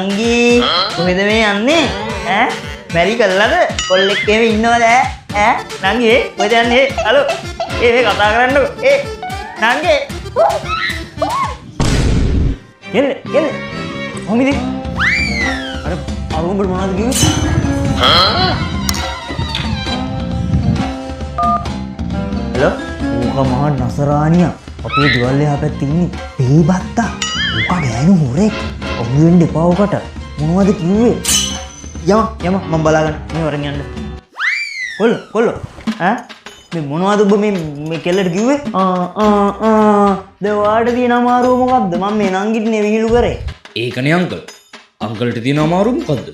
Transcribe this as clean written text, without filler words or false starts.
නංගි කොහෙද මේ යන්නේ ඈ බැරි කළාද කොල්ලෙක් එහෙම ඉන්නවද ඈ නංගි කොහෙද යන්නේ හලෝ මේ කතා කරන්නකෝ නංගි එන්න මොමිදි අර අරුඹ මොනවද කිව්වේ හලෝ ඕක මහා නසරානියා අපේ ගෙවල් එහා පැත්තේ ඉන්නේ බේබත්තා ඕක ගෑනු හොරෙක් ඔහුෙන් දෙපාවකට මොනවද කිව්වේ යම මම බලාගන්න මේ වරන් යන්න කොල්ලෝ ඈ මේ මොනවද ඔබ මේ කෙල්ලට කිව්වේ දෙවාට තියෙන අමාරුව මොකද්ද මම මේ නංගිටනේ විහිළු කරේ ඒකනේ අංකල්ට තියෙන අමාරුව මොකද්ද